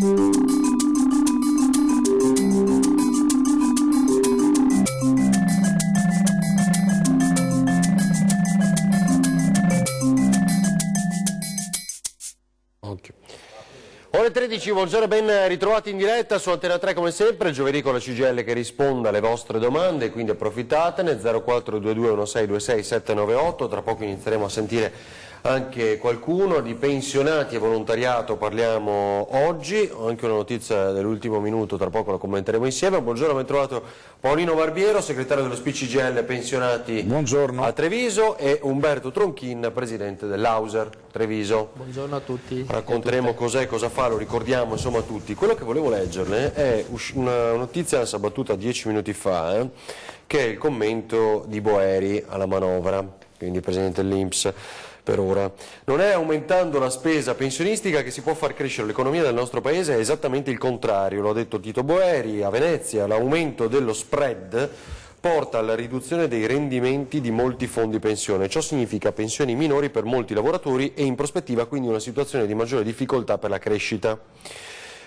Ore 13, buongiorno e ben ritrovati in diretta su Antena 3 come sempre, giovedì con la CGIL che risponde alle vostre domande, quindi approfittatene, 0422162698, tra poco inizieremo a sentire anche qualcuno. Di pensionati e volontariato parliamo oggi, ho anche una notizia dell'ultimo minuto, tra poco la commenteremo insieme. Buongiorno, ben trovato Paolino Barbiero, segretario dello SPCGIL pensionati a Treviso, e Umberto Tronchin, presidente dell'Auser Treviso. Buongiorno a tutti. Racconteremo cos'è, cosa fa, lo ricordiamo insomma a tutti. Quello che volevo leggerle è una notizia battuta 10 minuti fa, che è il commento di Boeri alla manovra, quindi presidente dell'Inps. Per ora non è aumentando la spesa pensionistica che si può far crescere l'economia del nostro paese, è esattamente il contrario, lo ha detto Tito Boeri a Venezia. L'aumento dello spread porta alla riduzione dei rendimenti di molti fondi pensione, ciò significa pensioni minori per molti lavoratori e in prospettiva quindi una situazione di maggiore difficoltà per la crescita,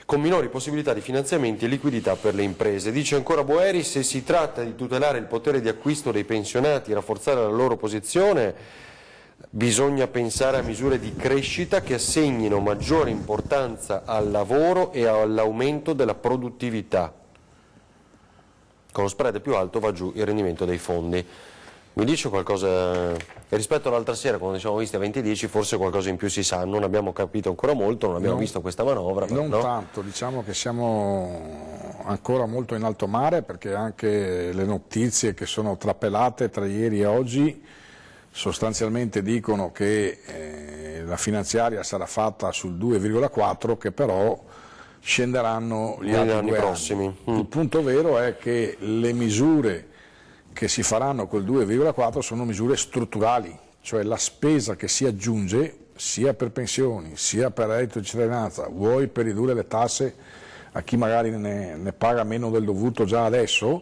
con minori possibilità di finanziamenti e liquidità per le imprese. Dice ancora Boeri, se si tratta di tutelare il potere di acquisto dei pensionati e rafforzare la loro posizione, bisogna pensare a misure di crescita che assegnino maggiore importanza al lavoro e all'aumento della produttività. Con lo spread più alto va giù il rendimento dei fondi. Mi dice qualcosa, rispetto all'altra sera quando ci siamo visti a 20:10 forse qualcosa in più si sa, non abbiamo capito ancora molto, non abbiamo visto questa manovra. Non tanto, diciamo che siamo ancora molto in alto mare, perché anche le notizie che sono trapelate tra ieri e oggi sostanzialmente dicono che la finanziaria sarà fatta sul 2,4, che però scenderanno gli altri anni prossimi. Il punto vero è che le misure che si faranno col 2,4 sono misure strutturali, cioè la spesa che si aggiunge sia per pensioni, sia per reddito di cittadinanza, vuoi per ridurre le tasse a chi magari ne paga meno del dovuto già adesso,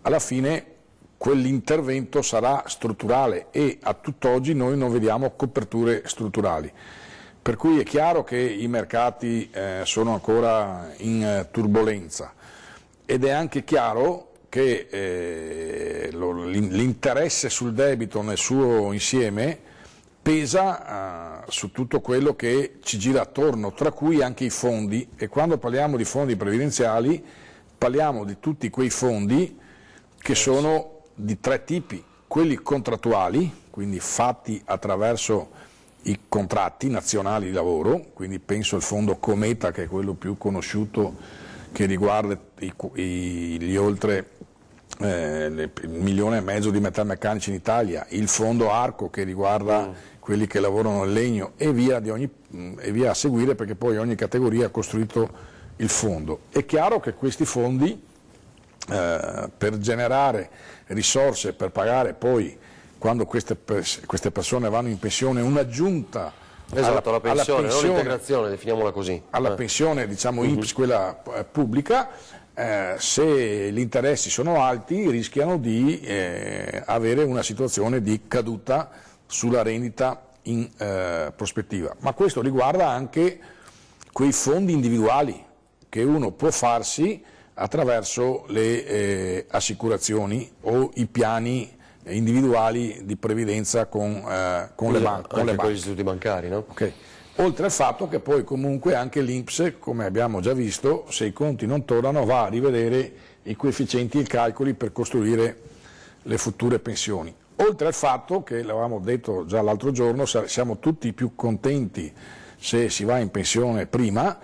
alla fine quell'intervento sarà strutturale e a tutt'oggi noi non vediamo coperture strutturali. Per cui è chiaro che i mercati sono ancora in turbolenza ed è anche chiaro che l'interesse sul debito nel suo insieme pesa su tutto quello che ci gira attorno, tra cui anche i fondi, e quando parliamo di fondi previdenziali parliamo di tutti quei fondi che sono di tre tipi: quelli contrattuali, quindi fatti attraverso i contratti nazionali di lavoro, quindi penso al fondo Cometa, che è quello più conosciuto, che riguarda gli oltre 1,5 milioni di metalmeccanici in Italia, il fondo Arco che riguarda quelli che lavorano nel legno e via a seguire, perché poi ogni categoria ha costruito il fondo. È chiaro che questi fondi per generare risorse per pagare poi, quando queste persone vanno in pensione, un'aggiunta alla pensione, non l'integrazione, definiamola così, alla pensione, diciamo INPS, quella pubblica, se gli interessi sono alti rischiano di avere una situazione di caduta sulla rendita in prospettiva. Ma questo riguarda anche quei fondi individuali che uno può farsi attraverso le assicurazioni o i piani individuali di previdenza con le banche. Con gli istituti bancari, no? Okay. Oltre al fatto che poi comunque anche l'INPS, come abbiamo già visto, se i conti non tornano va a rivedere i coefficienti e i calcoli per costruire le future pensioni. Oltre al fatto che, l'avevamo detto già l'altro giorno, siamo tutti più contenti se si va in pensione prima,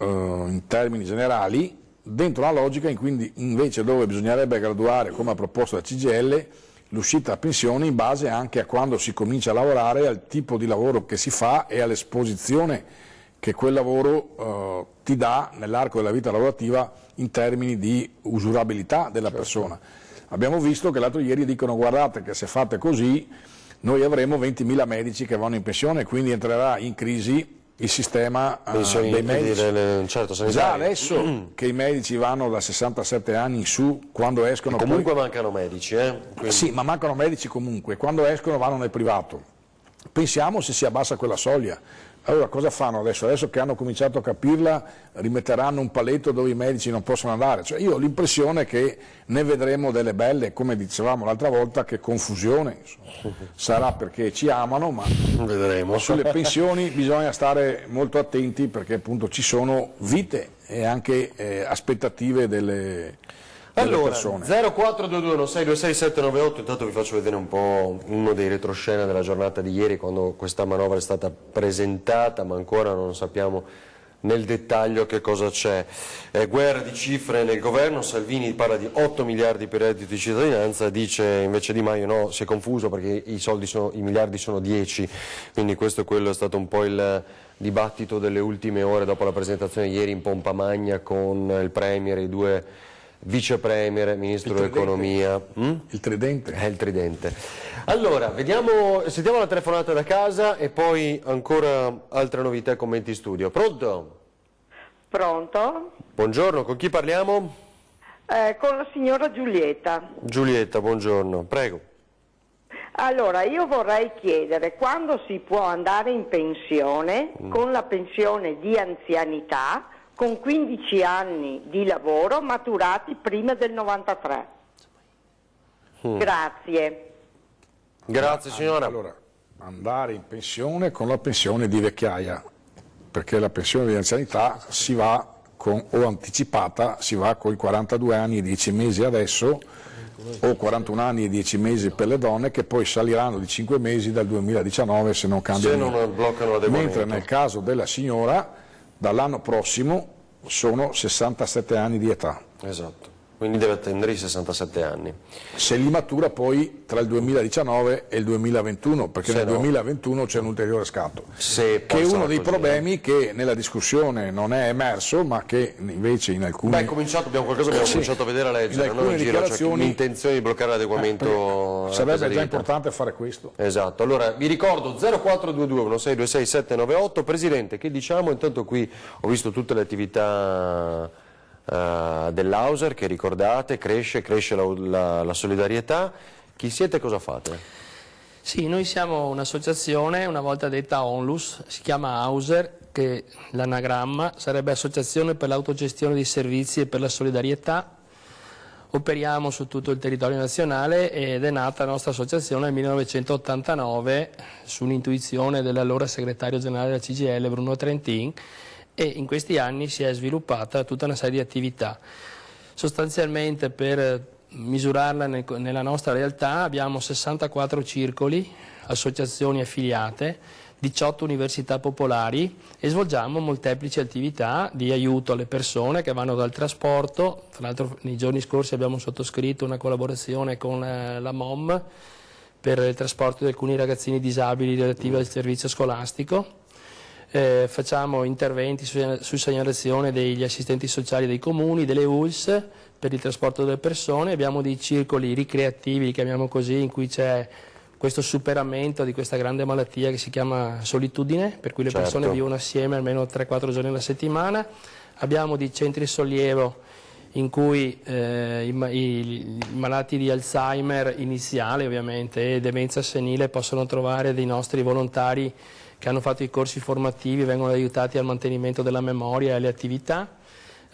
in termini generali, dentro la logica in cui invece dove bisognerebbe graduare, come ha proposto la CGIL, l'uscita a pensione in base anche a quando si comincia a lavorare, al tipo di lavoro che si fa e all'esposizione che quel lavoro ti dà nell'arco della vita lavorativa in termini di usurabilità della persona. Abbiamo visto che l'altro ieri dicono: guardate che se fate così noi avremo 20.000 medici che vanno in pensione, quindi entrerà in crisi il sistema dei medici. Già adesso che i medici vanno da 67 anni in su, quando escono comunque mancano medici, Sì, ma mancano medici comunque, quando escono vanno nel privato. Pensiamo se si abbassa quella soglia, Allora cosa fanno adesso? Adesso che hanno cominciato a capirla, rimetteranno un paletto dove i medici non possono andare? Cioè, io ho l'impressione che ne vedremo delle belle, come dicevamo l'altra volta, che confusione, insomma. Sarà perché ci amano, ma vedremo. Sulle pensioni bisogna stare molto attenti, perché appunto ci sono vite e anche aspettative delle persone. 042216269798, intanto vi faccio vedere un po' uno dei retroscena della giornata di ieri, quando questa manovra è stata presentata, ma ancora non sappiamo nel dettaglio che cosa c'è. Guerra di cifre nel governo, Salvini parla di 8 miliardi per reddito di cittadinanza, dice invece Di Maio no, si è confuso perché i miliardi sono 10, quindi questo è stato un po' il dibattito delle ultime ore dopo la presentazione ieri in pompa magna con il Premier, i due Vice Premier, Ministro dell'Economia. Il tridente. È il tridente. Allora, sentiamo la telefonata da casa e poi ancora altre novità e commenti in studio. Pronto? Pronto? Buongiorno, con chi parliamo? Con la signora Giulietta. Giulietta, buongiorno, prego. Allora, io vorrei chiedere quando si può andare in pensione con la pensione di anzianità con 15 anni di lavoro maturati prima del 93. Grazie. Grazie signora. Allora, andare in pensione con la pensione di vecchiaia, perché la pensione di anzianità si va o anticipata, si va con i 42 anni e 10 mesi adesso, o 41 anni e 10 mesi per le donne, che poi saliranno di 5 mesi dal 2019 se non cambia niente. Non bloccano l'adeguamento. Mentre nel caso della signora, dall'anno prossimo sono 67 anni di età. Esatto, quindi deve attendere i 67 anni. Se li matura poi tra il 2019 e il 2021, perché nel 2021 c'è un ulteriore scatto, che è uno dei problemi che nella discussione non è emerso, ma che invece in alcune... abbiamo cominciato a vedere a leggere, in alcune dichiarazioni, cioè, l'intenzione di bloccare l'adeguamento. Sarebbe già importante fare questo. Esatto, allora vi ricordo 0422 1626 798, Presidente, che diciamo? Intanto qui ho visto tutte le attività dell'Auser che ricordate, cresce la solidarietà. Chi siete e cosa fate? Sì, noi siamo un'associazione, una volta detta Onlus, si chiama Auser, che l'anagramma sarebbe Associazione per l'autogestione dei servizi e per la solidarietà. Operiamo su tutto il territorio nazionale ed è nata la nostra associazione nel 1989 su un'intuizione dell'allora segretario generale della CGIL Bruno Trentin, e in questi anni si è sviluppata tutta una serie di attività. Sostanzialmente, per misurarla nella nostra realtà, abbiamo 64 circoli, associazioni affiliate, 18 università popolari e svolgiamo molteplici attività di aiuto alle persone che vanno dal trasporto. Tra l'altro nei giorni scorsi abbiamo sottoscritto una collaborazione con la MOM per il trasporto di alcuni ragazzini disabili relativi al servizio scolastico. Facciamo interventi su segnalazione degli assistenti sociali dei comuni, delle ULS per il trasporto delle persone. Abbiamo dei circoli ricreativi, li chiamiamo così, in cui c'è questo superamento di questa grande malattia che si chiama solitudine, per cui le persone vivono assieme almeno 3-4 giorni alla settimana. Abbiamo dei centri sollievo in cui i malati di Alzheimer iniziale ovviamente e demenza senile possono trovare dei nostri volontari che hanno fatto i corsi formativi, vengono aiutati al mantenimento della memoria e alle attività.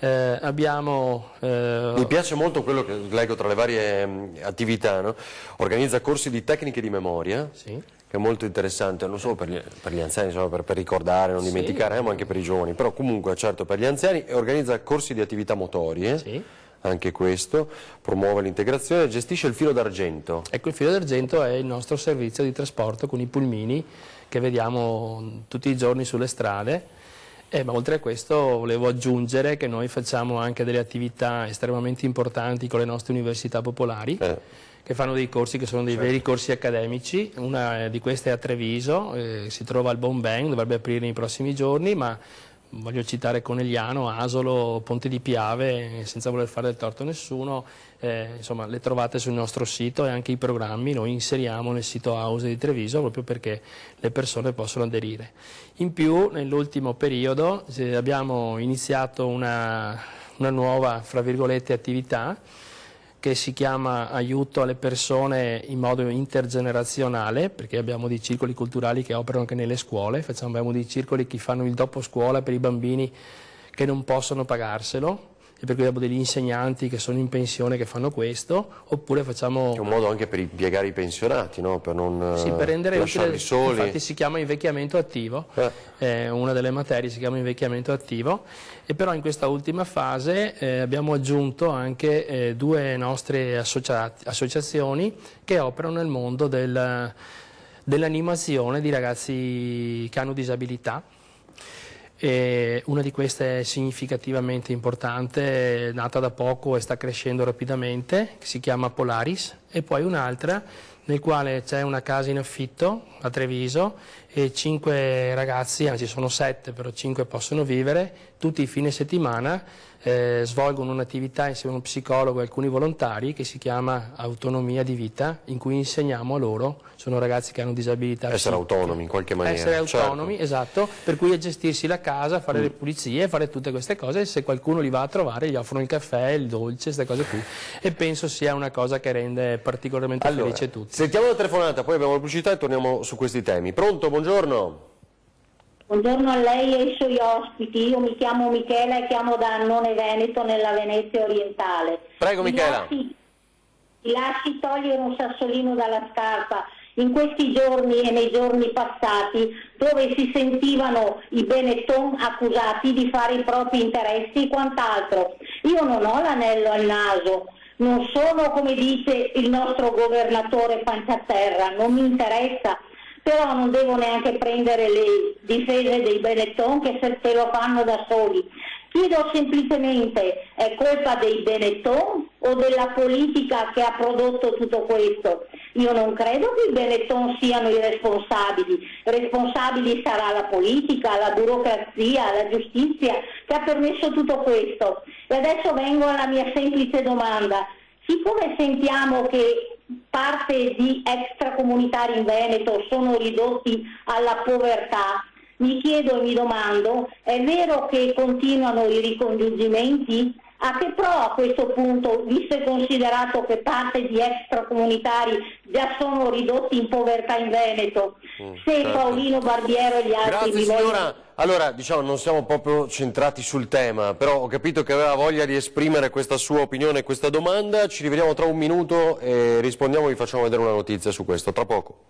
Mi piace molto quello che leggo tra le varie attività, no? Organizza corsi di tecniche di memoria, sì, che è molto interessante, non solo per gli anziani, insomma, per ricordare, non dimenticare, ma anche per i giovani, però comunque certo per gli anziani, e organizza corsi di attività motorie. Sì. Anche questo, promuove l'integrazione, gestisce il filo d'argento. Ecco, il filo d'argento è il nostro servizio di trasporto con i pulmini che vediamo tutti i giorni sulle strade, ma oltre a questo volevo aggiungere che noi facciamo anche delle attività estremamente importanti con le nostre università popolari, che fanno dei corsi che sono dei veri corsi accademici. Una di queste è a Treviso, si trova al Bon Ben, dovrebbe aprire nei prossimi giorni, ma voglio citare Conegliano, Asolo, Ponte di Piave, senza voler fare del torto a nessuno, insomma le trovate sul nostro sito e anche i programmi noi inseriamo nel sito Auser di Treviso proprio perché le persone possono aderire. In più nell'ultimo periodo abbiamo iniziato una nuova, fra virgolette, attività che si chiama aiuto alle persone in modo intergenerazionale, perché abbiamo dei circoli culturali che operano anche nelle scuole, abbiamo dei circoli che fanno il dopo scuola per i bambini che non possono pagarselo, e per cui abbiamo degli insegnanti che sono in pensione che fanno questo, oppure facciamo... È un modo anche per impiegare i pensionati, no? Per non sì, per rendere lasciarli utile, soli. infatti si chiama invecchiamento attivo, una delle materie si chiama invecchiamento attivo, e però in questa ultima fase abbiamo aggiunto anche due nostre associazioni che operano nel mondo dell'animazione di ragazzi che hanno disabilità. E una di queste è significativamente importante, è nata da poco e sta crescendo rapidamente, che si chiama Polaris, e poi un'altra nel quale c'è una casa in affitto a Treviso e 5 ragazzi, anzi sono 7, però 5 possono vivere, tutti i fine settimana svolgono un'attività insieme a uno psicologo e alcuni volontari che si chiama Autonomia di Vita, in cui insegniamo a loro, sono ragazzi che hanno disabilità. Essere autonomi in qualche maniera. Essere autonomi, certo. Esatto, per cui a gestirsi la casa, fare le pulizie, fare tutte queste cose, e se qualcuno li va a trovare gli offrono il caffè, il dolce, queste cose qui, e penso sia una cosa che rende particolarmente felice tutti. Sentiamo la telefonata, poi abbiamo la pubblicità e torniamo su questi temi. Pronto, buongiorno. Buongiorno a lei e ai suoi ospiti, io mi chiamo Michela e chiamo da Annone Veneto nella Venezia orientale. Prego Michela. Mi lasci togliere un sassolino dalla scarpa. In questi giorni e nei giorni passati, dove si sentivano i Benetton accusati di fare i propri interessi e quant'altro. Io non ho l'anello al naso, non sono, come dice il nostro governatore Panciaterra, non mi interessa, però non devo neanche prendere le difese dei Benetton che se lo fanno da soli. Chiedo semplicemente, è colpa dei Benetton o della politica che ha prodotto tutto questo? Io non credo che i Benetton siano i responsabili. Responsabili sarà la politica, la burocrazia, la giustizia che ha permesso tutto questo. E adesso vengo alla mia semplice domanda. Siccome sentiamo che parte di extracomunitari in Veneto sono ridotti alla povertà, mi chiedo e mi domando, è vero che continuano i ricongiungimenti? A che prova a questo punto, visto e considerato che parte di extracomunitari già sono ridotti in povertà in Veneto, se certo. Paolino Barbiero e gli altri... Grazie signora. Allora, diciamo, non siamo proprio centrati sul tema, però ho capito che aveva voglia di esprimere questa sua opinione e questa domanda. Ci rivediamo tra un minuto e rispondiamo e vi facciamo vedere una notizia su questo, tra poco.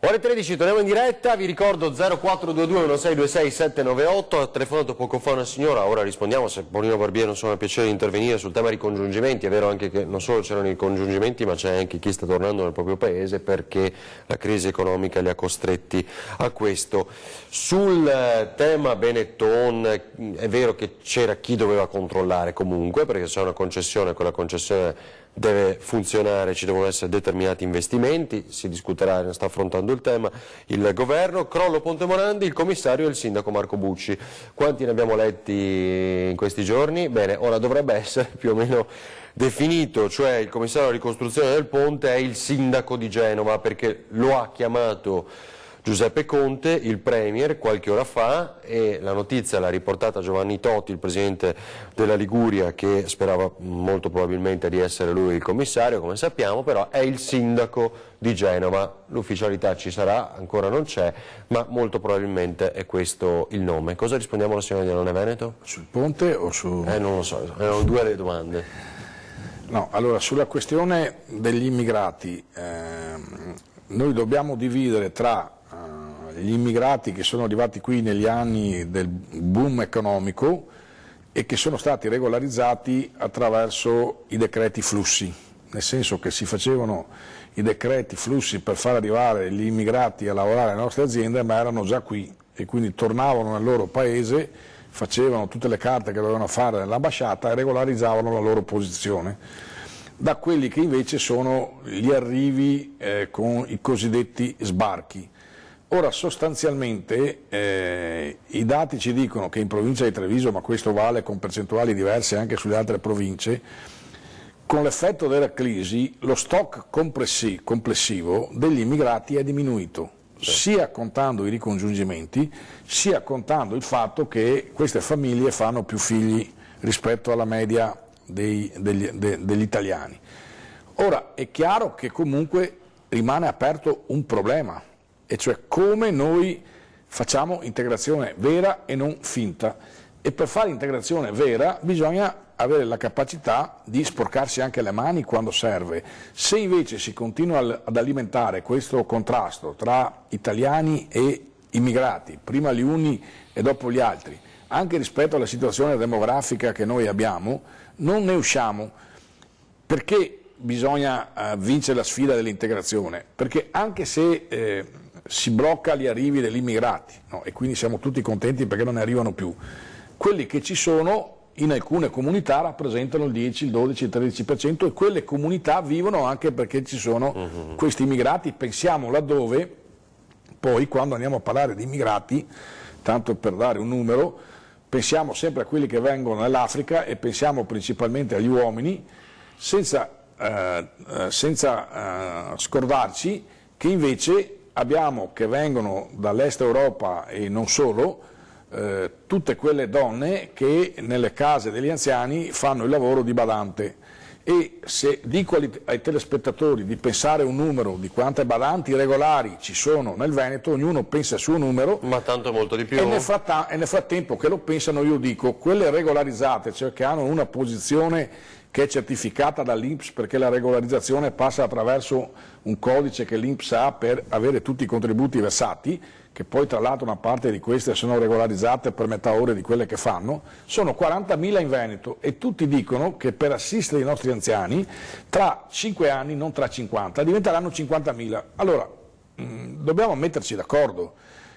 Ore 13, torniamo in diretta, vi ricordo 0422 1626 798, ha telefonato poco fa una signora, ora rispondiamo se Paolino Barbiero non ha piacere di intervenire sul tema dei ricongiungimenti. È vero anche che non solo c'erano i ricongiungimenti ma c'è anche chi sta tornando nel proprio paese perché la crisi economica li ha costretti a questo. Sul tema Benetton è vero che c'era chi doveva controllare comunque, perché c'è una concessione, quella concessione deve funzionare, ci devono essere determinati investimenti, si discuterà, ne sta affrontando il tema il governo. Crollo Ponte Morandi, il commissario e il sindaco Marco Bucci. Quanti ne abbiamo letti in questi giorni? Bene, ora dovrebbe essere più o meno definito, cioè il commissario alla ricostruzione del ponte è il sindaco di Genova, perché lo ha chiamato Giuseppe Conte, il Premier, qualche ora fa, e la notizia l'ha riportata Giovanni Toti, il presidente della Liguria, che sperava molto probabilmente di essere lui il commissario, come sappiamo, però è il sindaco di Genova. L'ufficialità ci sarà, ancora non c'è, ma molto probabilmente è questo il nome. Cosa rispondiamo alla signora di Annone Veneto? Sul ponte o su... Non lo so, erano due le domande. No, allora sulla questione degli immigrati, noi dobbiamo dividere tra gli immigrati che sono arrivati qui negli anni del boom economico e che sono stati regolarizzati attraverso i decreti flussi, nel senso che si facevano i decreti flussi per far arrivare gli immigrati a lavorare alle nostre aziende, ma erano già qui e quindi tornavano nel loro paese, facevano tutte le carte che dovevano fare nell'ambasciata e regolarizzavano la loro posizione, da quelli che invece sono gli arrivi con i cosiddetti sbarchi. Ora sostanzialmente i dati ci dicono che in provincia di Treviso, ma questo vale con percentuali diverse anche sulle altre province, con l'effetto della crisi lo stock complessivo degli immigrati è diminuito, sia contando i ricongiungimenti, sia contando il fatto che queste famiglie fanno più figli rispetto alla media degli italiani. Ora è chiaro che comunque rimane aperto un problema, e cioè come noi facciamo integrazione vera e non finta, e per fare integrazione vera bisogna avere la capacità di sporcarsi anche le mani quando serve. Se invece si continua ad alimentare questo contrasto tra italiani e immigrati, prima gli uni e dopo gli altri, anche rispetto alla situazione demografica che noi abbiamo, non ne usciamo. Perché bisogna vincere la sfida dell'integrazione? Perché anche se si blocca gli arrivi degli immigrati, no? E quindi siamo tutti contenti perché non ne arrivano più, quelli che ci sono in alcune comunità rappresentano il 10, il 12, il 13%, e quelle comunità vivono anche perché ci sono questi immigrati. Pensiamo laddove, poi quando andiamo a parlare di immigrati, tanto per dare un numero, pensiamo sempre a quelli che vengono dall'Africa e pensiamo principalmente agli uomini, senza scordarci che invece abbiamo, che vengono dall'est Europa e non solo, tutte quelle donne che nelle case degli anziani fanno il lavoro di badante. E se dico ai telespettatori di pensare un numero di quante badanti regolari ci sono nel Veneto, ognuno pensa al suo numero, ma tanto molto di più. E nel frattempo che lo pensano, io dico, quelle regolarizzate, cioè che hanno una posizione che è certificata dall'INPS, perché la regolarizzazione passa attraverso un codice che l'INPS ha per avere tutti i contributi versati, che poi tra l'altro una parte di queste sono regolarizzate per metà ore di quelle che fanno, sono 40.000 in Veneto, e tutti dicono che per assistere i nostri anziani tra 5 anni, non tra 50, diventeranno 50.000. Allora, dobbiamo metterci d'accordo.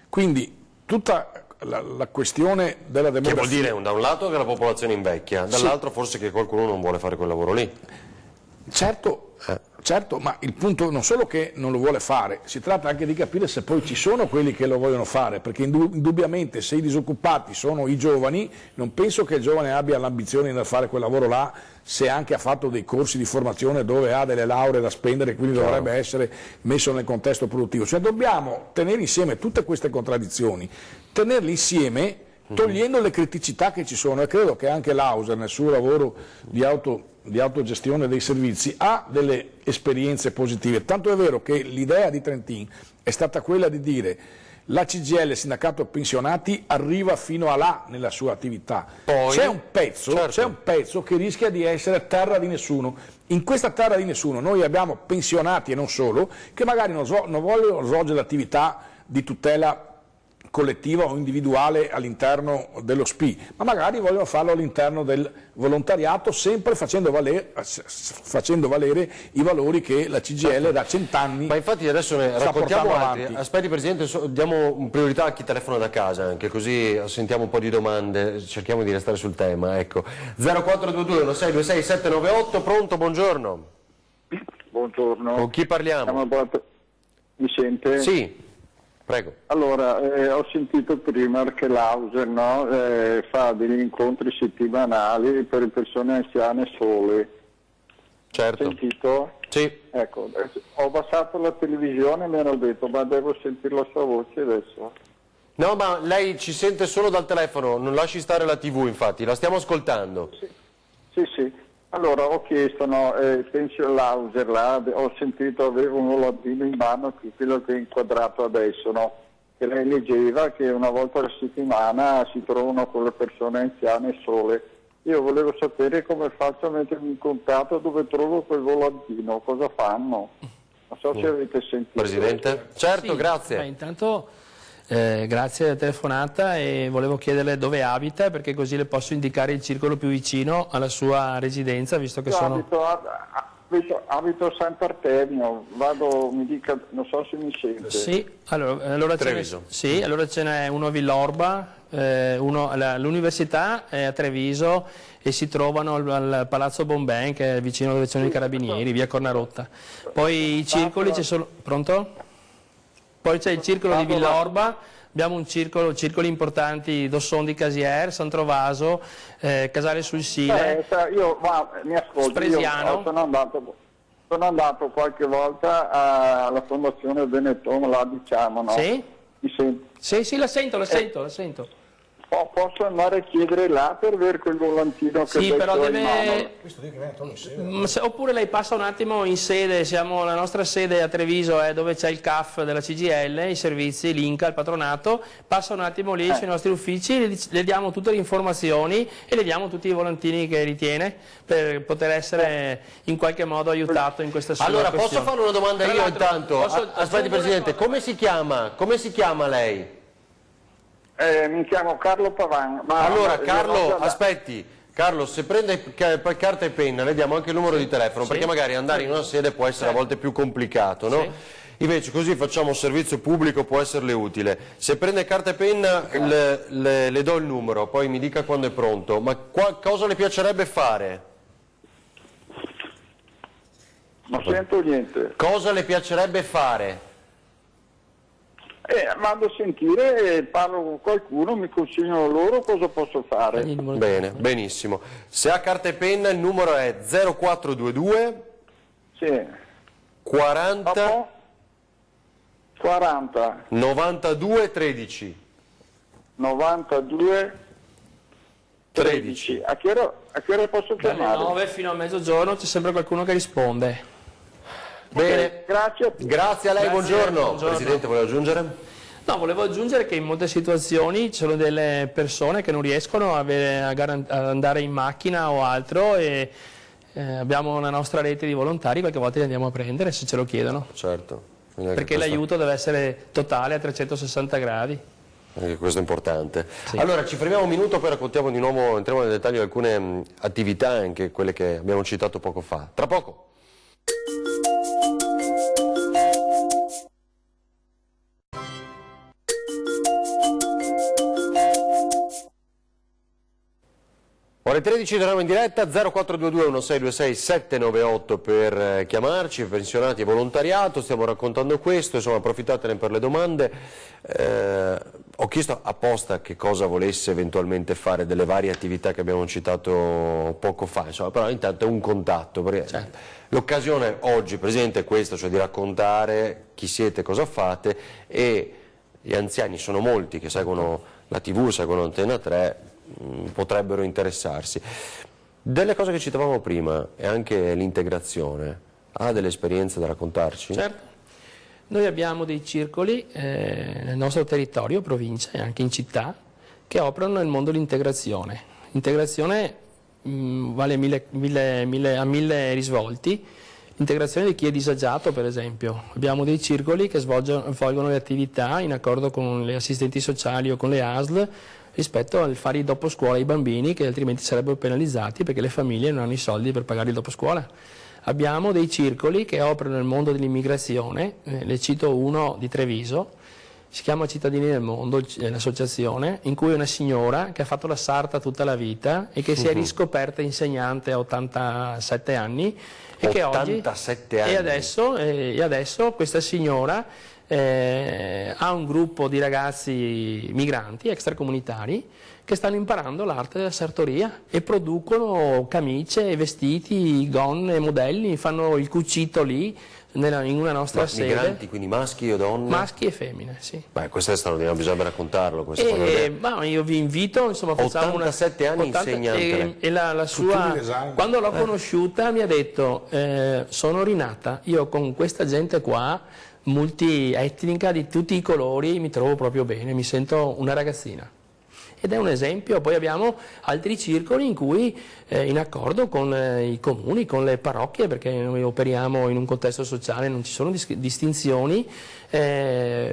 Quindi tutta la questione della demografia... Che vuol dire da un lato che la popolazione invecchia, dall'altro forse che qualcuno non vuole fare quel lavoro lì. Certo, ma il punto non solo che non lo vuole fare, si tratta anche di capire se poi ci sono quelli che lo vogliono fare, perché indubbiamente se i disoccupati sono i giovani, non penso che il giovane abbia l'ambizione di fare quel lavoro là, se anche ha fatto dei corsi di formazione dove ha delle lauree da spendere, quindi dovrebbe essere messo nel contesto produttivo. Cioè dobbiamo tenere insieme tutte queste contraddizioni, tenerle insieme togliendo le criticità che ci sono, e credo che anche l'Auser nel suo lavoro di autogestione dei servizi ha delle esperienze positive, tanto è vero che l'idea di Trentin è stata quella di dire la CGIL, il sindacato pensionati, arriva fino a là nella sua attività. C'è un pezzo che rischia di essere terra di nessuno. In questa terra di nessuno noi abbiamo pensionati e non solo, che magari non vogliono svolgere l'attività di tutela collettiva o individuale all'interno dello SPI, ma magari vogliono farlo all'interno del volontariato, sempre facendo valere i valori che la CGIL da 100 anni. Ma infatti adesso ne raccontiamo altri. Aspetti Presidente, diamo priorità a chi telefona da casa, anche così sentiamo un po' di domande, cerchiamo di restare sul tema. Ecco. 0422 1626 798, pronto, buongiorno. Buongiorno. Con chi parliamo? Mi sente? Sì. Prego. Allora, ho sentito prima che l'Auser fa degli incontri settimanali per persone anziane sole. Certo. Sentito? Sì. Ecco, ho abbassato la televisione e mi hanno detto, ma devo sentire la sua voce adesso. No, ma lei ci sente solo dal telefono, non lasci stare la TV, infatti, la stiamo ascoltando. Sì. Allora ho chiesto, penso all'Auser, ho sentito, avevo un volantino in mano, quello che è inquadrato adesso, no? Che lei leggeva che una volta alla settimana si trovano con le persone anziane sole. Io volevo sapere come faccio a mettermi in contatto, dove trovo quel volantino, cosa fanno? Non so se avete sentito. Presidente? Certo, sì, grazie. Intanto grazie della telefonata, e volevo chiederle dove abita, perché così le posso indicare il circolo più vicino alla sua residenza, visto che abito a Sant'Artemio, mi dica, non so se mi sente. Sì, allora ce n'è uno a Villorba, l'università è a Treviso e si trovano al Palazzo Bomben, che è vicino dove sono i Carabinieri, via Cornarotta. Poi i circoli ci sono... Pronto? Poi c'è il circolo di Villorba, abbiamo circoli importanti, Dosson di Casier, San Trovaso, Casale sul Sile, mi ascolti, Spresiano. sono andato qualche volta alla Fondazione Benetton, là diciamo, no? Sì? Mi senti? Sì, la sento. Posso andare a chiedere là per avere quel volantino che Sì, però in mano? oppure lei passa un attimo in sede, la nostra sede a Treviso è dove c'è il CAF della CGIL, i servizi, l'Inca, il patronato, passa un attimo lì sui nostri uffici, le diamo tutte le informazioni e le diamo tutti i volantini che ritiene per poter essere in qualche modo aiutato in questa sua Allora, questione. posso fare una domanda Tra io l'altro, intanto? Aspetti Presidente, come si chiama lei? Mi chiamo Carlo Pavan. Allora Carlo, aspetti, Carlo, se prende carta e penna le diamo anche il numero di telefono, perché magari andare in una sede può essere a volte più complicato, no? Invece così facciamo un servizio pubblico, può esserle utile. Se prende carta e penna le do il numero, poi mi dica quando è pronto. Ma cosa le piacerebbe fare? Non sento niente. Cosa le piacerebbe fare? Vado a sentire, parlo con qualcuno, mi consigliano loro cosa posso fare. Bene, benissimo. Se ha carta e penna il numero è 0422 Sì. 40 40 92 13 92 13. A che ora posso Dalle chiamare? 9 fino a mezzogiorno c'è sempre qualcuno che risponde. Bene, Grazie. grazie a lei, buongiorno. Presidente, vuole aggiungere? No, volevo aggiungere che in molte situazioni ci sono delle persone che non riescono a andare in macchina o altro e abbiamo una nostra rete di volontari, qualche volta li andiamo a prendere se ce lo chiedono. Certo. Perché l'aiuto deve essere totale a 360 gradi. Anche questo è importante. Sì. Allora, ci fermiamo un minuto, poi raccontiamo di nuovo, entriamo nel dettaglio di alcune attività, anche quelle che abbiamo citato poco fa. Tra poco. Ore 13 torniamo in diretta, 0422 1626 798 per chiamarci, pensionati e volontariato, stiamo raccontando questo, insomma approfittatene per le domande. Ho chiesto apposta che cosa volesse eventualmente fare delle varie attività che abbiamo citato poco fa, insomma, però intanto è un contatto, perché l'occasione oggi Presidente è questa, cioè di raccontare chi siete, cosa fate, e gli anziani sono molti che seguono la TV, seguono Antena 3, potrebbero interessarsi. Delle cose che citavamo prima e anche l'integrazione, ha delle esperienze da raccontarci? Certo, noi abbiamo dei circoli nel nostro territorio, provincia e anche in città, che operano nel mondo dell'integrazione. L'integrazione vale a 1000 risvolti. L'integrazione di chi è disagiato, per esempio. Abbiamo dei circoli che svolgono le attività in accordo con le assistenti sociali o con le ASL rispetto al fare il dopo scuola ai bambini che altrimenti sarebbero penalizzati perché le famiglie non hanno i soldi per pagare il dopo scuola. Abbiamo dei circoli che operano nel mondo dell'immigrazione, le cito uno di Treviso, si chiama Cittadini del Mondo, l'associazione, in cui una signora che ha fatto la sarta tutta la vita e che si è riscoperta insegnante a 87 anni e che oggi 87 anni. E adesso questa signora ha un gruppo di ragazzi migranti extracomunitari che stanno imparando l'arte della sartoria e producono camicie, vestiti, gonne, modelli, fanno il cucito lì in una nostra sede. Migranti, quindi maschi o donne? Maschi e femmine, sì. Beh, questo è straordinario, bisogna raccontarlo. Io vi invito, insomma, facciamo 87 anni insegnante. E la sua, quando l'ho conosciuta mi ha detto, sono rinata, io con questa gente qua, multietnica di tutti i colori, mi trovo proprio bene, mi sento una ragazzina. Ed è un esempio. Poi abbiamo altri circoli in cui, in accordo con i comuni, con le parrocchie, perché noi operiamo in un contesto sociale, non ci sono distinzioni,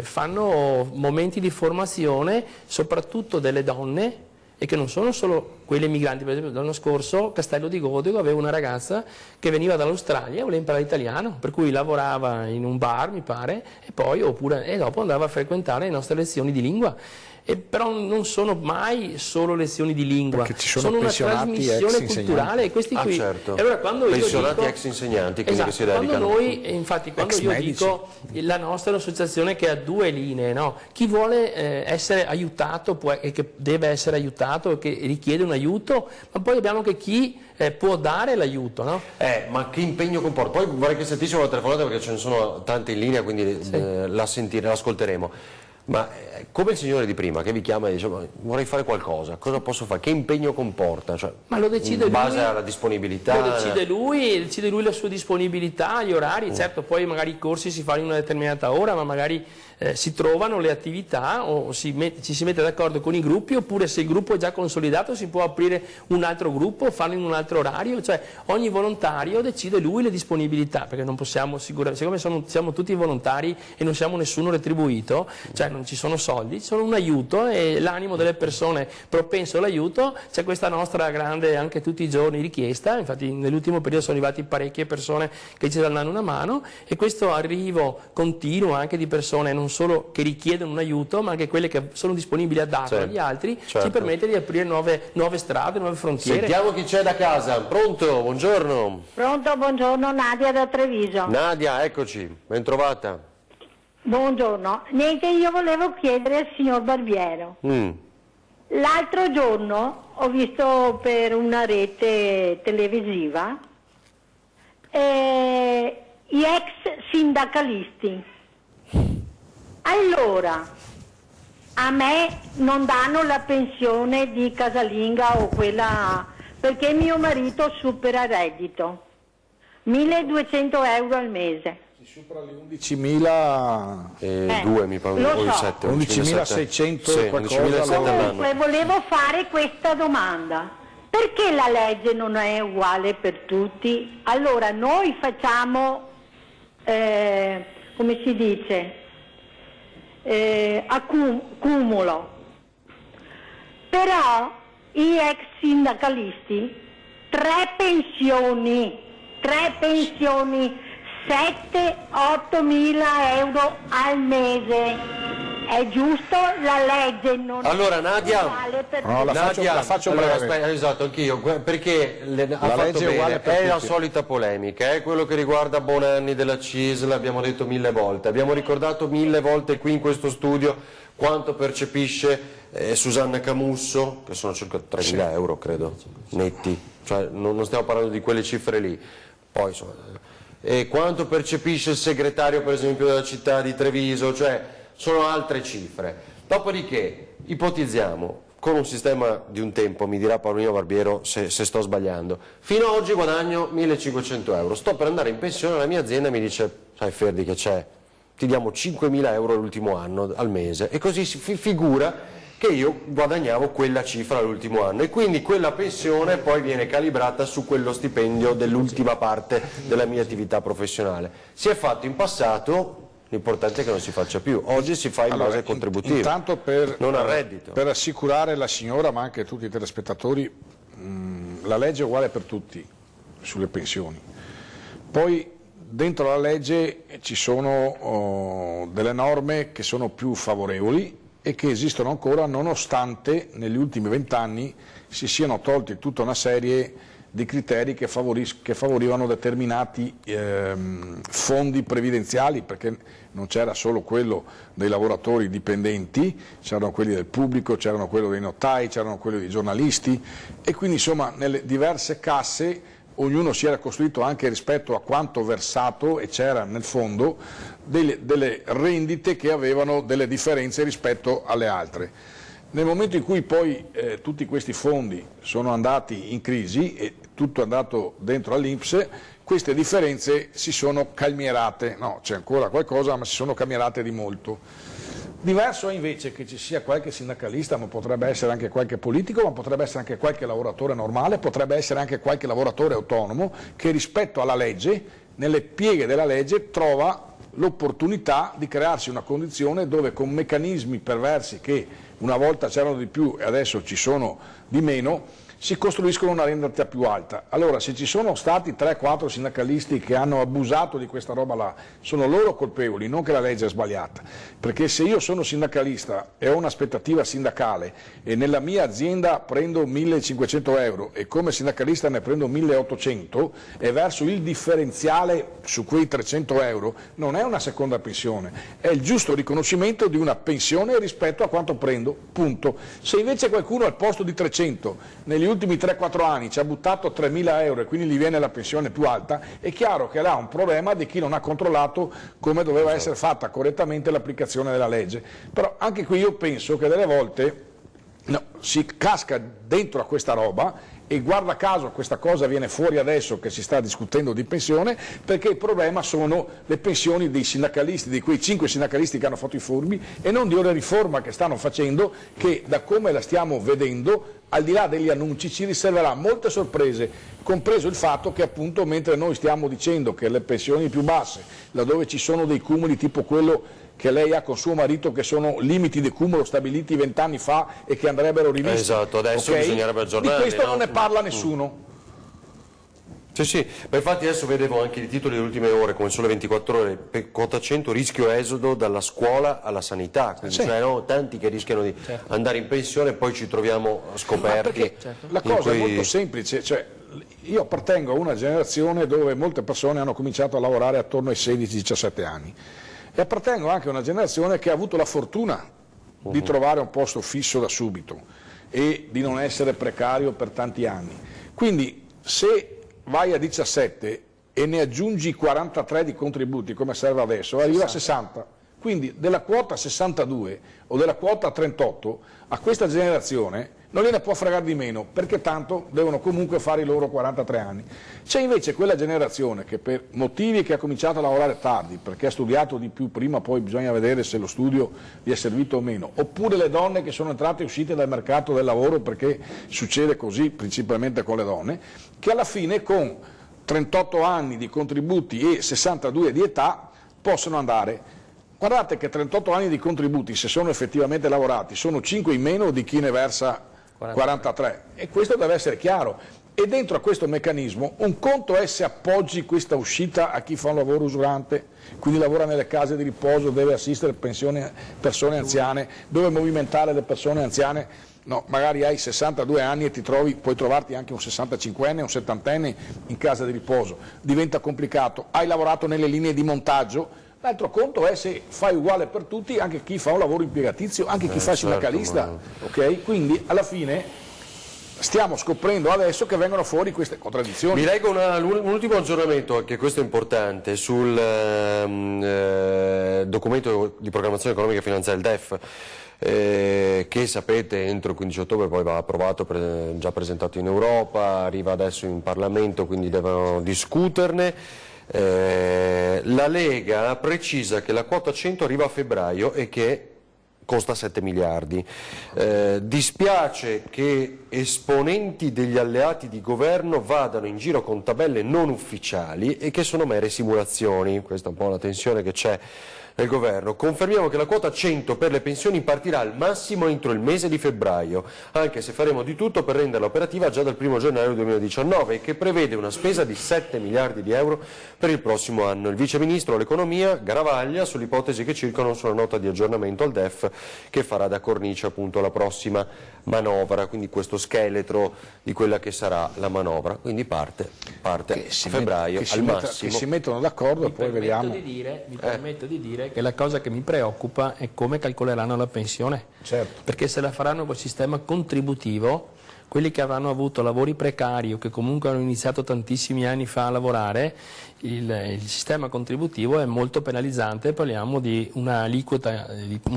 fanno momenti di formazione, soprattutto delle donne, e che non sono solo quelle migranti. Per esempio l'anno scorso Castello di Godego aveva una ragazza che veniva dall'Australia e voleva imparare italiano, per cui lavorava in un bar, mi pare, e dopo andava a frequentare le nostre lezioni di lingua. Però non sono mai solo lezioni di lingua, perché ci sono una trasmissione culturale e questi qui. Certo. E allora, quando pensionati io dico, ex insegnanti, quindi che si dedicano. Quando io dico la nostra è un'associazione che ha due linee, no? Chi vuole essere aiutato e che deve essere aiutato e che richiede un aiuto, ma poi abbiamo anche chi può dare l'aiuto, no? Ma che impegno comporta? Poi vorrei che sentissimo la telefonata perché ce ne sono tante in linea, quindi l'ascolteremo. Ma come il signore di prima che vi chiama e dice vorrei fare qualcosa, cosa posso fare? Che impegno comporta? Cioè, ma lo decide in base lui, alla disponibilità? Lo decide lui la sua disponibilità, gli orari, certo poi magari i corsi si fanno in una determinata ora, ma magari si trovano le attività o ci si mette d'accordo con i gruppi, oppure se il gruppo è già consolidato si può aprire un altro gruppo, farlo in un altro orario, cioè ogni volontario decide lui le disponibilità, perché non possiamo siccome siamo tutti volontari e non siamo nessuno retribuito, cioè non ci sono soldi, sono un aiuto e l'animo delle persone propenso all'aiuto, c'è questa nostra grande anche tutti i giorni richiesta, infatti nell'ultimo periodo sono arrivati parecchie persone che ci danno una mano e questo arrivo continuo anche di persone non solo che richiedono un aiuto ma anche quelle che sono disponibili a darlo agli altri, ci permette di aprire nuove strade, nuove frontiere. Sentiamo chi c'è da casa, pronto? Buongiorno. Pronto, buongiorno, Nadia da Treviso. Nadia, eccoci, ben trovata. Buongiorno, niente, io volevo chiedere al signor Barbiero. L'altro giorno ho visto per una rete televisiva gli ex sindacalisti. Allora, a me non danno la pensione di casalinga o quella perché mio marito supera reddito, 1.200 euro al mese. Supera le 11.000 2 mi pare, o 7, 11.600 qualcosa. Comunque volevo fare questa domanda: perché la legge non è uguale per tutti? Allora noi facciamo come si dice accumulo, però gli ex sindacalisti 3 pensioni 7-8 mila euro al mese. È giusto? La legge non allora, Nadia, è uguale per no, la faccio allora, breve. aspetta, esatto, anch'io, perché ha fatto legge è uguale per è la tutti. solita polemica, è quello che riguarda Bonanni della CIS, l'abbiamo detto 1000 volte, abbiamo ricordato 1000 volte qui in questo studio quanto percepisce Susanna Camusso, che sono circa 3.000 euro credo, netti, cioè non stiamo parlando di quelle cifre lì, poi insomma, e quanto percepisce il segretario per esempio della città di Treviso, cioè sono altre cifre. Dopodiché ipotizziamo con un sistema di un tempo, mi dirà Paolino Barbiero se sto sbagliando, fino ad oggi guadagno 1.500 euro, sto per andare in pensione, la mia azienda mi dice sai Ferdi che c'è, ti diamo 5.000 euro l'ultimo anno al mese e così si figura che io guadagnavo quella cifra l'ultimo anno e quindi quella pensione poi viene calibrata su quello stipendio dell'ultima parte della mia attività professionale. Si è fatto in passato, l'importante è che non si faccia più, oggi si fa in base contributiva, intanto non al reddito. Per assicurare la signora ma anche tutti i telespettatori, la legge è uguale per tutti sulle pensioni, poi dentro la legge ci sono delle norme che sono più favorevoli e che esistono ancora nonostante negli ultimi 20 anni si siano tolti tutta una serie di criteri che favorivano determinati fondi previdenziali, perché non c'era solo quello dei lavoratori dipendenti, c'erano quelli del pubblico, c'erano quelli dei notai, c'erano quelli dei giornalisti e quindi insomma nelle diverse casse ognuno si era costruito anche rispetto a quanto versato e c'era nel fondo delle rendite che avevano delle differenze rispetto alle altre. Nel momento in cui poi tutti questi fondi sono andati in crisi e tutto è andato dentro all'INPS, queste differenze si sono calmierate, no, c'è ancora qualcosa ma si sono calmierate di molto. Diverso è invece che ci sia qualche sindacalista, ma potrebbe essere anche qualche politico, ma potrebbe essere anche qualche lavoratore normale, potrebbe essere anche qualche lavoratore autonomo che rispetto alla legge, nelle pieghe della legge, trova l'opportunità di crearsi una condizione dove con meccanismi perversi che una volta c'erano di più e adesso ci sono di meno, si costruiscono una rendita più alta. Allora se ci sono stati 3-4 sindacalisti che hanno abusato di questa roba là, sono loro colpevoli, non che la legge è sbagliata, perché se io sono sindacalista e ho un'aspettativa sindacale e nella mia azienda prendo 1.500 euro e come sindacalista ne prendo 1.800 e verso il differenziale su quei 300 euro non è una seconda pensione, è il giusto riconoscimento di una pensione rispetto a quanto prendo, punto. Se invece qualcuno al posto di 300 negli negli ultimi 3-4 anni ci ha buttato 3.000 euro e quindi gli viene la pensione più alta, è chiaro che là un problema di chi non ha controllato come doveva essere fatta correttamente l'applicazione della legge. Però anche qui io penso che delle volte si casca dentro a questa roba, e guarda caso questa cosa viene fuori adesso che si sta discutendo di pensione, perché il problema sono le pensioni dei sindacalisti, di quei 5 sindacalisti che hanno fatto i furbi, e non di una riforma che stanno facendo, che da come la stiamo vedendo, al di là degli annunci, ci riserverà molte sorprese, compreso il fatto che appunto mentre noi stiamo dicendo che le pensioni più basse, laddove ci sono dei cumuli tipo quello che lei ha con suo marito, che sono limiti di cumulo stabiliti 20 anni fa e che andrebbero rivisti. Esatto, adesso bisognerebbe aggiornarli. Di questo no? non ne parla nessuno. Sì, ma infatti adesso vedevo anche i titoli delle ultime ore, come Sole 24 Ore, per quota 100 rischio esodo dalla scuola alla sanità, quindi cioè, no, tanti che rischiano di andare in pensione e poi ci troviamo scoperti. La cosa è molto semplice, cioè, io appartengo a una generazione dove molte persone hanno cominciato a lavorare attorno ai 16-17 anni. E appartengo anche a una generazione che ha avuto la fortuna di trovare un posto fisso da subito e di non essere precario per tanti anni. Quindi se vai a 17 e ne aggiungi 43 di contributi come serve adesso, arriva a 60. Quindi della quota 62 o della quota 38 a questa generazione non gliene può fregare di meno, perché tanto devono comunque fare i loro 43 anni. C'è invece quella generazione che per motivi che ha cominciato a lavorare tardi, perché ha studiato di più prima, poi bisogna vedere se lo studio gli è servito o meno, oppure le donne che sono entrate e uscite dal mercato del lavoro, perché succede così principalmente con le donne, che alla fine con 38 anni di contributi e 62 di età possono andare. Guardate che 38 anni di contributi, se sono effettivamente lavorati, sono 5 in meno di chi ne versa 43, e questo deve essere chiaro. E dentro a questo meccanismo un conto è se appoggi questa uscita a chi fa un lavoro usurante, quindi lavora nelle case di riposo, deve assistere persone anziane, deve movimentare le persone anziane. No, magari hai 62 anni e puoi trovarti anche un 65enne, un 70enne in casa di riposo, diventa complicato. Hai lavorato nelle linee di montaggio. L'altro conto è se fai uguale per tutti anche chi fa un lavoro impiegatizio, anche chi fa il sindacalista, ok? Quindi alla fine stiamo scoprendo adesso che vengono fuori queste contraddizioni. Vi leggo un ultimo aggiornamento, anche questo è importante, sul documento di programmazione economica e finanziaria, il DEF, che sapete entro il 15 ottobre poi va approvato, già presentato in Europa, arriva adesso in Parlamento, quindi devono discuterne. La Lega precisa che la quota 100 arriva a febbraio e che costa 7 miliardi. Dispiace che esponenti degli alleati di governo vadano in giro con tabelle non ufficiali e che sono mere simulazioni. Questa è un po' la tensione che c'è nel governo. Confermiamo che la quota 100 per le pensioni partirà al massimo entro il mese di febbraio, anche se faremo di tutto per renderla operativa già dal 1 gennaio 2019, e che prevede una spesa di 7 miliardi di euro per il prossimo anno. Il vice ministro all'economia Garavaglia sulle ipotesi che circolano sulla nota di aggiornamento al DEF che farà da cornice appunto alla prossima manovra, quindi questo scheletro di quella che sarà la manovra, quindi parte a febbraio al massimo. Che si mettono d'accordo e poi vediamo. Mi permetto di dire che la cosa che mi preoccupa è come calcoleranno la pensione, perché se la faranno col sistema contributivo, quelli che avranno avuto lavori precari o che comunque hanno iniziato tantissimi anni fa a lavorare, il sistema contributivo è molto penalizzante. Parliamo di una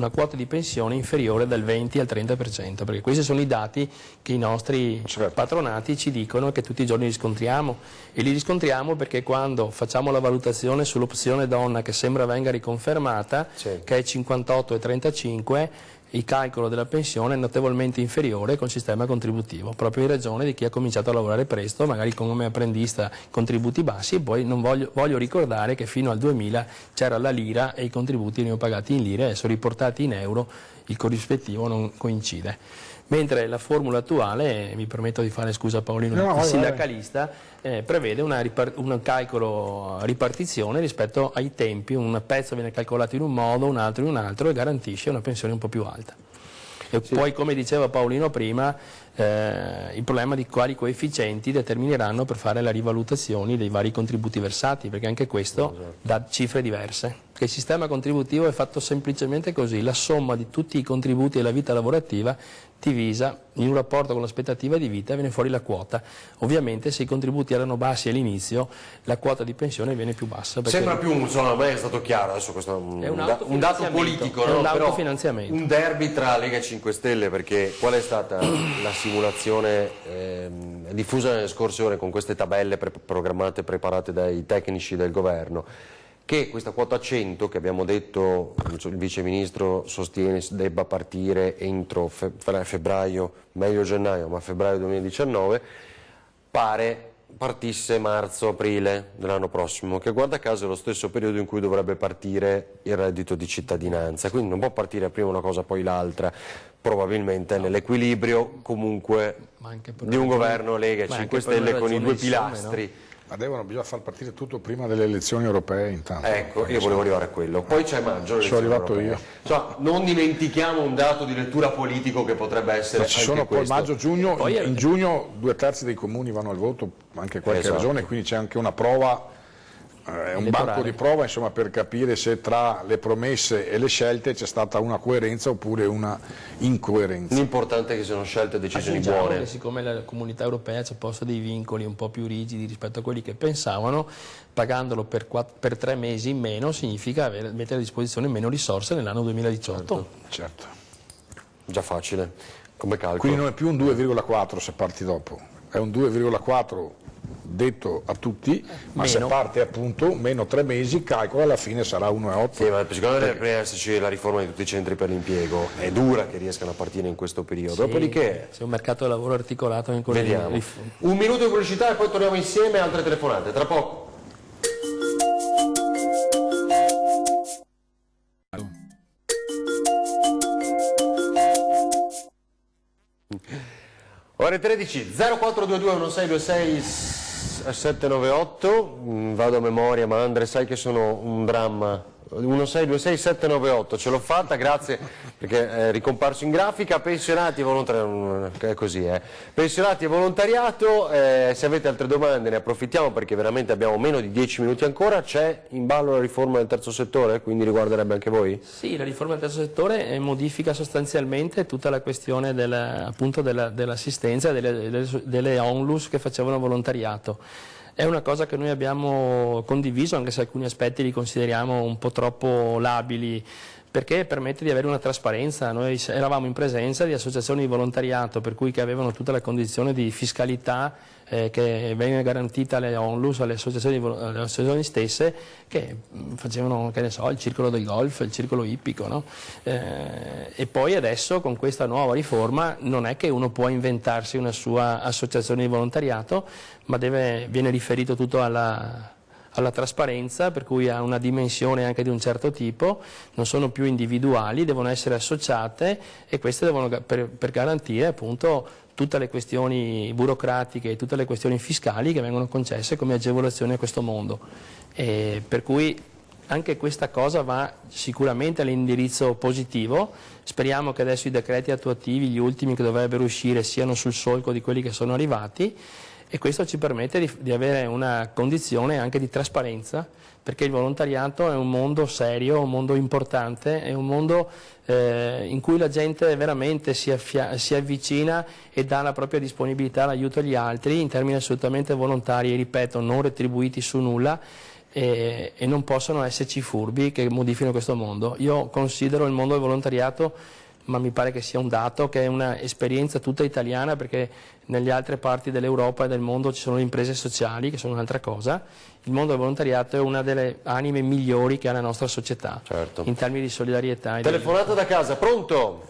quota di pensione inferiore dal 20 al 30%, perché questi sono i dati che i nostri patronati ci dicono, che tutti i giorni riscontriamo, e li riscontriamo perché quando facciamo la valutazione sull'opzione donna, che sembra venga riconfermata, che è 58 e 35, il calcolo della pensione è notevolmente inferiore col sistema contributivo, proprio in ragione di chi ha cominciato a lavorare presto, magari come apprendista, contributi bassi, e poi non voglio ricordare che fino al 2000 c'era la lira e i contributi venivano pagati in lire, adesso riportati in euro il corrispettivo non coincide. Mentre la formula attuale, mi permetto di fare scusa a Paolino, sindacalista, prevede un calcolo a ripartizione rispetto ai tempi, un pezzo viene calcolato in un modo, un altro in un altro, e garantisce una pensione un po' più alta. E poi, come diceva Paolino prima, il problema di quali coefficienti determineranno per fare le rivalutazioni dei vari contributi versati, perché anche questo dà cifre diverse. che il sistema contributivo è fatto semplicemente così, la somma di tutti i contributi della vita lavorativa divisa in un rapporto con l'aspettativa di vita e viene fuori la quota. Ovviamente se i contributi erano bassi all'inizio la quota di pensione viene più bassa. Sembra più, insomma, a me è stato chiaro, adesso questo è un dato politico, è un no? autofinanziamento. Però un derby tra Lega e 5 Stelle, perché qual è stata la simulazione diffusa nelle scorse ore con queste tabelle programmate, preparate dai tecnici del governo? Che questa quota 100 che abbiamo detto, il Vice Ministro sostiene debba partire entro febbraio, meglio gennaio, ma febbraio 2019, pare partisse marzo-aprile dell'anno prossimo, che guarda caso è lo stesso periodo in cui dovrebbe partire il reddito di cittadinanza, quindi non può partire prima una cosa poi l'altra, probabilmente nell'equilibrio comunque di un governo Lega e 5 Stelle con i due pilastri. No? Ma bisogna far partire tutto prima delle elezioni europee intanto. Ecco, io volevo arrivare a quello. Poi c'è maggio. Sono arrivato europee. io. Insomma, non dimentichiamo un dato di lettura politico che potrebbe essere ci sono anche poi questo. maggio-giugno, in giugno 2/3 dei comuni vanno al voto, anche qualche regione, quindi c'è anche una prova, un banco di prova, insomma, per capire se tra le promesse e le scelte c'è stata una coerenza oppure una incoerenza. L'importante è che siano scelte e decisioni buone. Che siccome la comunità europea ci ha posto dei vincoli un po' più rigidi rispetto a quelli che pensavano, pagandolo per 3 mesi in meno significa mettere a disposizione meno risorse nell'anno 2018. Certo. Già facile come calcolo. Quindi non è più un 2,4 se parti dopo, è un 2,4 detto a tutti, ma se parte appunto meno 3 mesi, calcola, alla fine sarà 1,8. Sì, ma secondo me deve esserci la riforma di tutti i centri per l'impiego, è dura che riescano a partire in questo periodo, sì, dopodiché c'è un mercato del lavoro articolato in vediamo. Un minuto di pubblicità e poi torniamo insieme, altre telefonate, tra poco. Ore 13, 0422 1626 798, vado a memoria, ma Andre sai che sono un dramma. 1626 798, ce l'ho fatta, grazie perché è ricomparso in grafica. Pensionati e volontariato, è così, pensionati e volontariato, se avete altre domande ne approfittiamo perché veramente abbiamo meno di 10 minuti ancora. C'è in ballo la riforma del terzo settore, quindi riguarderebbe anche voi? Sì, la riforma del terzo settore modifica sostanzialmente tutta la questione dell'assistenza delle onlus che facevano volontariato. È una cosa che noi abbiamo condiviso, anche se alcuni aspetti li consideriamo un po' troppo labili, perché permette di avere una trasparenza. Noi eravamo in presenza di associazioni di volontariato, per cui che avevano tutta la condizione di fiscalità che venne garantita alle onlus, alle associazioni stesse, che facevano, che ne so, il circolo del golf, il circolo ippico, no? E poi adesso con questa nuova riforma non è che uno può inventarsi una sua associazione di volontariato, ma viene riferito tutto alla trasparenza, per cui ha una dimensione anche di un certo tipo, non sono più individuali, devono essere associate e queste devono per garantire appunto tutte le questioni burocratiche e tutte le questioni fiscali che vengono concesse come agevolazioni a questo mondo. Per cui anche questa cosa va sicuramente all'indirizzo positivo. Speriamo che adesso i decreti attuativi, gli ultimi che dovrebbero uscire, siano sul solco di quelli che sono arrivati, e questo ci permette di avere una condizione anche di trasparenza, perché il volontariato è un mondo serio, un mondo importante, è un mondo in cui la gente veramente si avvicina e dà la propria disponibilità all'aiuto agli altri in termini assolutamente volontari, e ripeto, non retribuiti su nulla, e non possono esserci furbi che modificano questo mondo. Io considero il mondo del volontariato, ma mi pare che sia un dato, che è un'esperienza tutta italiana, perché nelle altre parti dell'Europa e del mondo ci sono le imprese sociali, che sono un'altra cosa. Il mondo del volontariato è una delle anime migliori che ha la nostra società, certo, in termini di solidarietà. Telefonata da casa, pronto?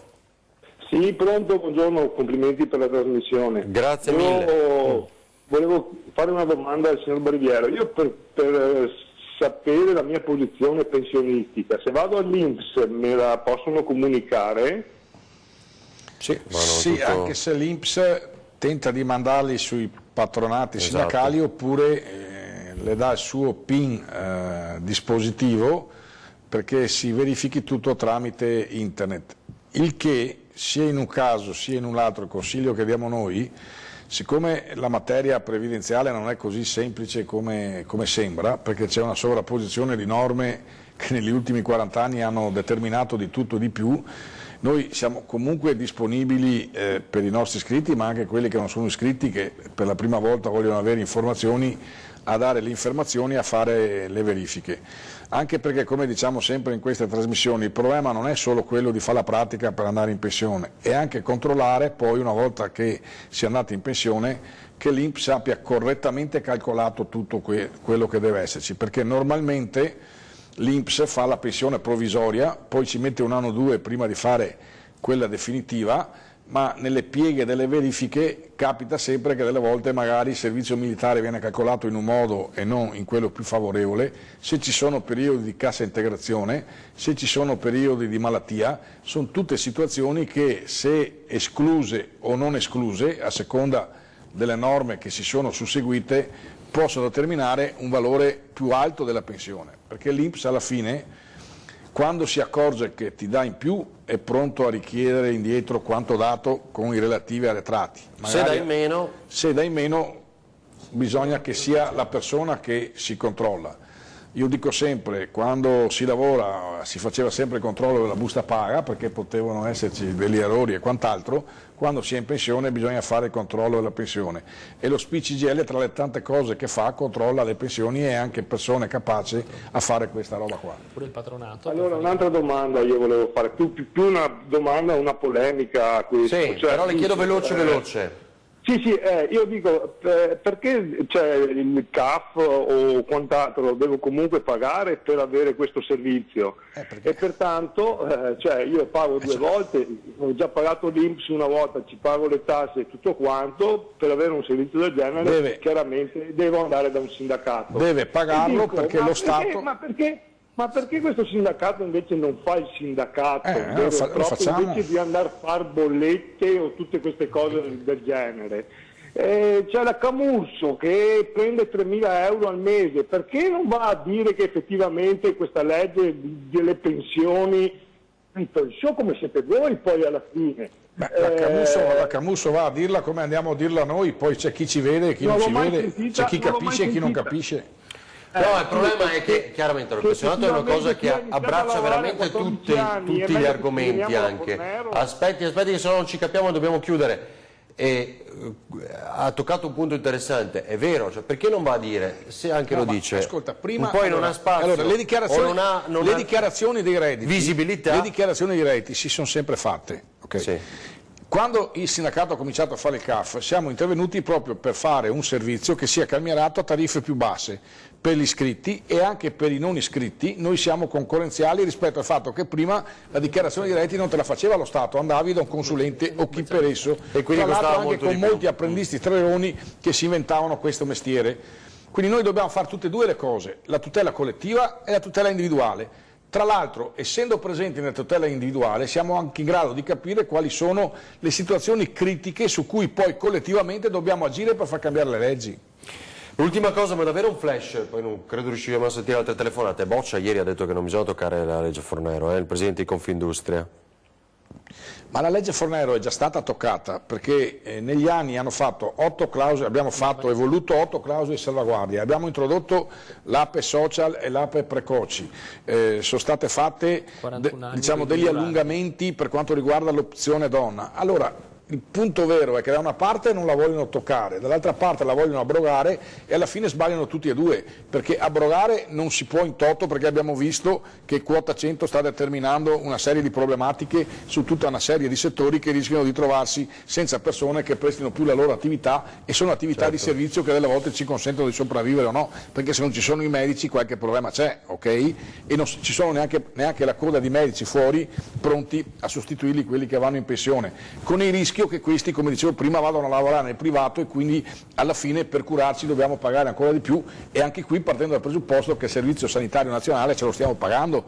Sì, pronto, buongiorno, complimenti per la trasmissione. Grazie mille. Volevo fare una domanda al signor Barbiero. Io per sapere la mia posizione pensionistica, se vado all'INPS me la possono comunicare? Sì, anche se l'INPS tenta di mandarli sui patronati sindacali, oppure le dà il suo PIN dispositivo perché si verifichi tutto tramite internet, il che sia in un caso sia in un altro, il consiglio che diamo noi, siccome la materia previdenziale non è così semplice come sembra, perché c'è una sovrapposizione di norme che negli ultimi 40 anni hanno determinato di tutto e di più. Noi siamo comunque disponibili per i nostri iscritti, ma anche quelli che non sono iscritti, che per la prima volta vogliono avere informazioni, a dare le informazioni, a fare le verifiche. Anche perché, come diciamo sempre in queste trasmissioni, il problema non è solo quello di fare la pratica per andare in pensione, è anche controllare poi, una volta che si è andati in pensione, che l'INPS abbia correttamente calcolato tutto quello che deve esserci, perché normalmente l'INPS fa la pensione provvisoria, poi ci mette 1 anno o 2 prima di fare quella definitiva, ma nelle pieghe delle verifiche capita sempre che delle volte magari il servizio militare viene calcolato in un modo e non in quello più favorevole, se ci sono periodi di cassa integrazione, se ci sono periodi di malattia, sono tutte situazioni che, se escluse o non escluse, a seconda delle norme che si sono susseguite, possono determinare un valore più alto della pensione, perché l'INPS alla fine, quando si accorge che ti dà in più, è pronto a richiedere indietro quanto dato con i relativi arretrati. Se dai meno? Se dai meno bisogna che sia la persona che si controlla. Io dico sempre, quando si lavora si faceva sempre il controllo della busta paga, perché potevano esserci degli errori e quant'altro. Quando si è in pensione bisogna fare il controllo della pensione, e lo SPCGL, tra le tante cose che fa, controlla le pensioni e anche persone capaci a fare questa roba qua. Pure il patronato. Allora, un'altra domanda io volevo fare, più una domanda, una polemica a questo. Sì, cioè, però le chiedo veloce. Sì, io dico, perché il CAF o quant'altro devo comunque pagare per avere questo servizio? E pertanto io pago 2 volte, ho già pagato l'INPS una volta, ci pago le tasse e tutto quanto, per avere un servizio del genere chiaramente devo andare da un sindacato. Deve pagarlo, dico, perché lo Stato... Ma perché questo sindacato invece non fa il sindacato lo facciamo. invece di andare a fare bollette o tutte queste cose del genere? C'è la Camurso che prende 3.000 euro al mese, perché non va a dire che effettivamente questa legge delle pensioni, come siete voi poi alla fine? La Camurso va a dirla come andiamo a dirla noi, poi c'è chi ci vede e chi non ci vede, c'è chi capisce e chi non capisce. Però il problema è che chiaramente il pensionato è una cosa che abbraccia veramente tutti gli argomenti anche. Aspetti che se no non ci capiamo dobbiamo chiudere. E ha toccato un punto interessante, è vero, cioè, perché non va a dire, se anche lo dice, ascolta, prima, poi non ha spazio, le dichiarazioni dei redditi, visibilità. Le dichiarazioni dei redditi si sono sempre fatte, okay? Sì. Quando il sindacato ha cominciato a fare il CAF, siamo intervenuti proprio per fare un servizio che sia calmierato a tariffe più basse per gli iscritti, e anche per i non iscritti noi siamo concorrenziali rispetto al fatto che prima la dichiarazione di redditi non te la faceva lo Stato, andavi da un consulente o chi per esso, e tra l'altro anche con molti apprendisti streroni che si inventavano questo mestiere. Quindi noi dobbiamo fare tutte e due le cose, la tutela collettiva e la tutela individuale. Tra l'altro, essendo presenti nella tutela individuale, siamo anche in grado di capire quali sono le situazioni critiche su cui poi collettivamente dobbiamo agire per far cambiare le leggi. L'ultima cosa, ma davvero un flash, poi non credo riusciremo a sentire altre telefonate. Boccia ieri ha detto che non bisogna toccare la legge Fornero, il presidente di Confindustria. Ma la legge Fornero è già stata toccata, perché negli anni hanno fatto 8 clausole, abbiamo fatto e voluto 8 clausole di salvaguardia, abbiamo introdotto l'APE social e l'APE precoci, sono state fatte degli allungamenti per quanto riguarda l'opzione donna. Allora, il punto vero è che da una parte non la vogliono toccare, dall'altra parte la vogliono abrogare, e alla fine sbagliano tutti e due, perché abrogare non si può in toto, perché abbiamo visto che quota 100 sta determinando una serie di problematiche su tutta una serie di settori che rischiano di trovarsi senza persone che prestino più la loro attività, e sono attività di servizio che delle volte ci consentono di sopravvivere o no, perché se non ci sono i medici qualche problema c'è, ok? E non ci sono neanche la coda di medici fuori pronti a sostituirli quelli che vanno in pensione, con i rischi che questi, come dicevo prima, vadano a lavorare nel privato, e quindi alla fine per curarci dobbiamo pagare ancora di più, e anche qui partendo dal presupposto che il Servizio Sanitario Nazionale ce lo stiamo pagando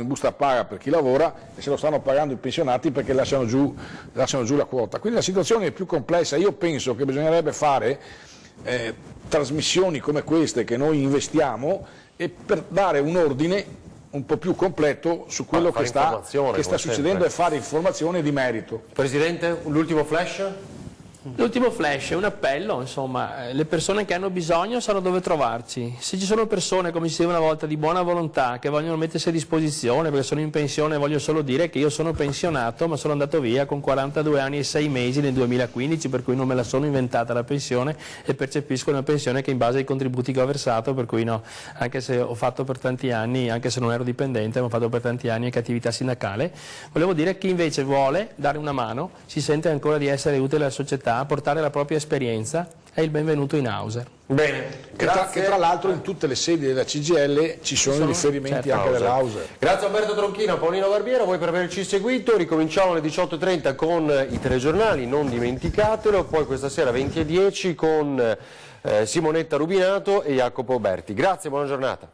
in busta paga per chi lavora, e se lo stanno pagando i pensionati perché lasciano giù la quota. Quindi la situazione è più complessa. Io penso che bisognerebbe fare trasmissioni come queste che noi investiamo, e per dare un ordine un po' più completo su quello che sta succedendo, e fare informazione di merito. Presidente, l'ultimo flash? L'ultimo flash è un appello, insomma, le persone che hanno bisogno sanno dove trovarci. Se ci sono persone, come si diceva una volta, di buona volontà, che vogliono mettersi a disposizione perché sono in pensione, voglio solo dire che io sono pensionato, ma sono andato via con 42 anni e 6 mesi nel 2015, per cui non me la sono inventata la pensione e percepisco una pensione che in base ai contributi che ho versato, per cui no, anche se ho fatto per tanti anni, anche se non ero dipendente, ma ho fatto per tanti anni anche attività sindacale, volevo dire che chi invece vuole dare una mano, si sente ancora di essere utile alla società, a portare la propria esperienza, è il benvenuto in Hauser. Bene, che tra l'altro in tutte le sedi della CGIL ci sono riferimenti anche dell'Hauser. Grazie a Umberto Tronchino, Paolino Barbiero, voi per averci seguito. Ricominciamo alle 18:30 con i telegiornali, non dimenticatelo, poi questa sera 20:10 con Simonetta Rubinato e Jacopo Berti. Grazie, buona giornata.